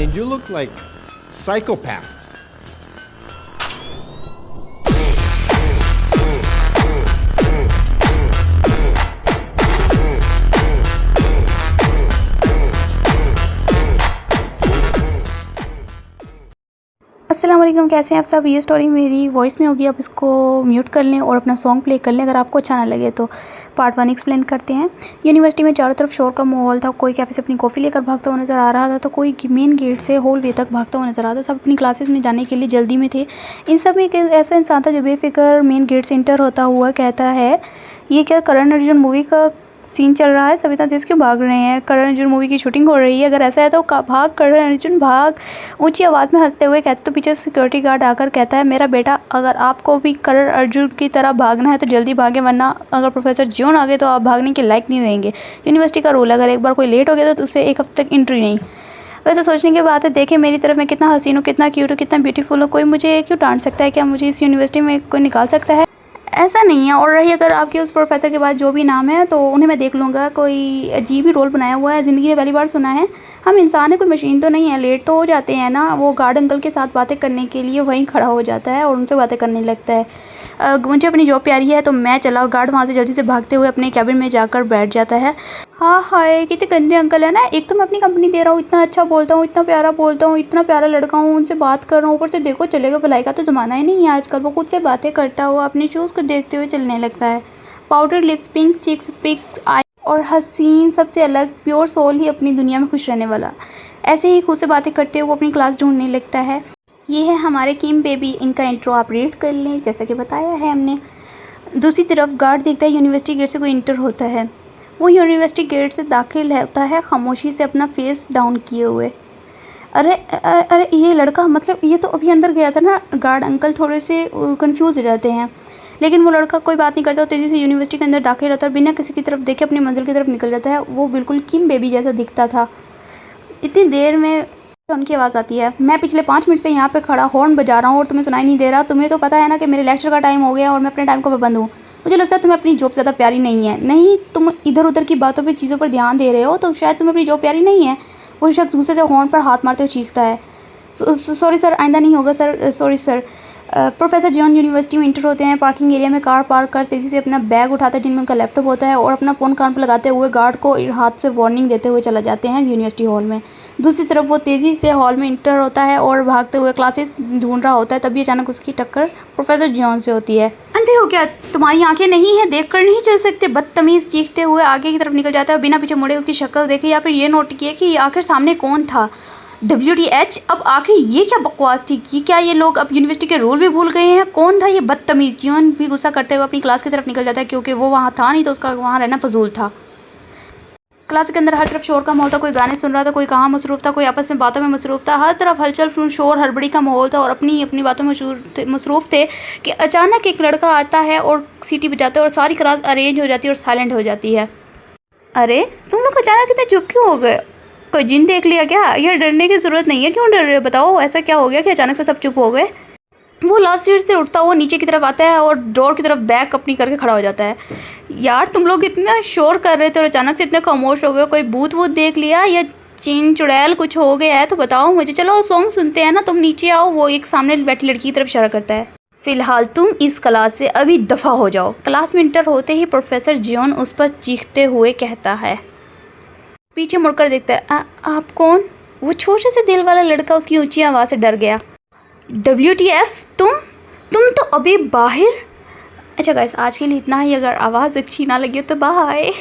mean, you look like psychopaths. अस्सलाम वालेकुम, कैसे हैं आप सब। ये स्टोरी मेरी वॉइस में होगी, आप इसको म्यूट कर लें और अपना सॉन्ग प्ले कर लें। अगर आपको अच्छा ना लगे तो पार्ट 1 एक्सप्लेन करते हैं। यूनिवर्सिटी में चारों तरफ शोर का माहौल था। कोई कैफ़े से अपनी कॉफ़ी लेकर भागता हुआ नज़र आ रहा था, तो कोई मेन गेट से हॉल वे तक भागता हुआ नज़र आ रहा था। सब अपनी क्लासेस में जाने के लिए जल्दी में थे। इन सब में एक ऐसा इंसान था जो बेफिक्र मेन गेट से इंटर होता हुआ कहता है, ये क्या करण अर्जुन मूवी का सीन चल रहा है, सभी इतना तेज़ क्यों भाग रहे हैं, करण अर्जुन मूवी की शूटिंग हो रही है, अगर ऐसा है तो भाग करण अर्जुन भाग। ऊंची आवाज़ में हंसते हुए कहते तो पीछे सिक्योरिटी गार्ड आकर कहता है, मेरा बेटा अगर आपको भी करण अर्जुन की तरह भागना है तो जल्दी भागे, वरना अगर प्रोफेसर ज्योन आ गए तो आप भागने के लायक नहीं रहेंगे। यूनिवर्सिटी का रूल है, अगर एक बार कोई लेट हो गया तो उसे एक हफ्ते तक एंट्री नहीं। वैसे सोचने की बात है, देखें मेरी तरफ मैं कितना हसीन हूँ, कितना क्यूट हूँ, कितना ब्यूटीफुल हूँ, कोई मुझे क्यों डांट सकता है, क्या मुझे इस यूनिवर्सिटी में कोई निकाल सकता है? ऐसा नहीं है। और रही अगर आपके उस प्रोफेसर के बाद जो भी नाम है तो उन्हें मैं देख लूँगा। कोई अजीब ही रोल बनाया हुआ है, ज़िंदगी में पहली बार सुना है। हम इंसान है, कोई मशीन तो नहीं है, लेट तो हो जाते हैं ना। वो गार्ड अंकल के साथ बातें करने के लिए वहीं खड़ा हो जाता है और उनसे बातें करने लगता है। मुझे अपनी जॉब प्यारी है तो मैं चला। गार्ड वहाँ से जल्दी से भागते हुए अपने कैबिन में जाकर बैठ जाता है। हाँ हाय, कितने गंदे अंकल है ना। एक तो मैं अपनी कंपनी दे रहा हूँ, इतना अच्छा बोलता हूँ, इतना प्यारा बोलता हूँ, इतना प्यारा लड़का हूँ, उनसे बात कर रहा हूँ, ऊपर से देखो चलेगा भलाई का तो ज़माना ही नहीं है आजकल। वो खुद से बातें करता हुआ अपने शूज़ को देखते हुए चलने लगता है। Powder lips, pink cheeks, pick eye और हसीन, सबसे अलग प्योर सोल ही अपनी दुनिया में खुश रहने वाला। ऐसे ही खुद से बातें करते हुए वो अपनी क्लास ढूंढने लगता है। ये है हमारे किम बेबी, इनका इंट्रो आप रीड कर लें जैसा कि बताया है हमने। दूसरी तरफ गार्ड देखता है यूनिवर्सिटी गेट से कोई इंटर होता है। वो यूनिवर्सिटी गेट से दाखिल होता है खामोशी से अपना फेस डाउन किए हुए। अरे अरे ये लड़का, मतलब ये तो अभी अंदर गया था ना। गार्ड अंकल थोड़े से कंफ्यूज हो जाते हैं, लेकिन वो लड़का कोई बात नहीं करता और तेज़ी से यूनिवर्सिटी के अंदर दाखिल होता है और बिना किसी की तरफ देखे अपनी मंजिल की तरफ निकल जाता है। वो बिल्कुल किम बेबी जैसा दिखता था। इतनी देर में उनकी आवाज़ आती है, मैं पिछले 5 मिनट से यहाँ पे खड़ा हॉर्न बजा रहा हूँ और तुम्हें सुनाई नहीं दे रहा। तुम्हें तो पता है ना कि मेरे लेक्चर का टाइम हो गया और मैं अपने टाइम का पाबंद हूँ। मुझे लगता है तुम्हें अपनी जॉब ज़्यादा प्यारी नहीं है। नहीं, तुम इधर उधर की बातों पे चीज़ों पर ध्यान दे रहे हो तो शायद तुम्हें अपनी जॉब प्यारी नहीं है। वो शख्स गुस्से से हॉर्न पर हाथ मारते हुए चीखता है, सॉरी सर, आइंदा नहीं होगा sir, sorry sir. Professor John university में इंटर होते हैं। पार्किंग एरिया में कार पार्क कर तेज़ी से अपना बैग उठाता है जिनमें उनका लैपटॉप होता है और अपना फ़ोन कान पर लगाते हुए गार्ड को हाथ से वार्निंग देते हुए चला जाते हैं यूनिवर्सिटी हॉल में। दूसरी तरफ वो तेज़ी से हॉल में इंटर होता है और भागते हुए क्लासेस ढूंढ रहा होता है। तभी अचानक उसकी टक्कर प्रोफेसर जॉन से होती है। अंधे हो क्या, तुम्हारी आंखें नहीं है, देख कर नहीं चल सकते? बदतमीज़ चीखते हुए आगे की तरफ निकल जाता है। बिना पीछे मुड़े उसकी शक्ल देखे या फिर ये नोट किए कि आखिर सामने कौन था। WTH, अब आखिर ये क्या बकवास थी कि क्या ये लोग अब यूनिवर्सिटी के रूल भी भूल गए हैं? कौन था ये बदतमीज़? जीवन भी गुस्सा करते हुए अपनी क्लास की तरफ निकल जाता है क्योंकि वो वहाँ था नहीं तो उसका वहाँ रहना फजूल था। क्लास के अंदर हर तरफ शोर का माहौल था। कोई गाने सुन रहा था, कोई कहाँ मसरूफ़ था, कोई आपस में बातों में मसरूफ़ था। हर तरफ हलचल, शोर, हड़बड़ी का माहौल था और अपनी अपनी बातों में मसरूफ़ थे कि अचानक एक लड़का आता है और सीटी बजाता है और सारी क्लास अरेंज हो जाती है और साइलेंट हो जाती है। अरे तुम लोग अचानक इतने चुप क्यों हो गए? कोई जिन देख लिया क्या? यार डरने की ज़रूरत नहीं है, क्यों डर रहे हो? बताओ ऐसा क्या हो गया कि अचानक से सब चुप हो गए? वो लास्ट सीट से उठता हुआ नीचे की तरफ आता है और डोर की तरफ बैग अपनी करके खड़ा हो जाता है। यार तुम लोग इतना शोर कर रहे थे और अचानक से इतने खामोश हो गए, कोई भूत वूत देख लिया या चीन चुड़ैल कुछ हो गया है तो बताओ मुझे। चलो सॉन्ग सुनते हैं ना, तुम नीचे आओ। वो एक सामने बैठी लड़की की तरफ इशारा करता है। फ़िलहाल तुम इस क्लास से अभी दफ़ा हो जाओ। क्लास में इंटर होते ही प्रोफेसर जॉन उस पर चीखते हुए कहता है। पीछे मुड़कर देखता है, आप कौन? वो छोटे से दिल वाला लड़का उसकी ऊंची आवाज़ से डर गया। WTF, तुम तो अभी बाहर। अच्छा गाइस, आज के लिए इतना ही। अगर आवाज़ अच्छी ना लगी तो बाय।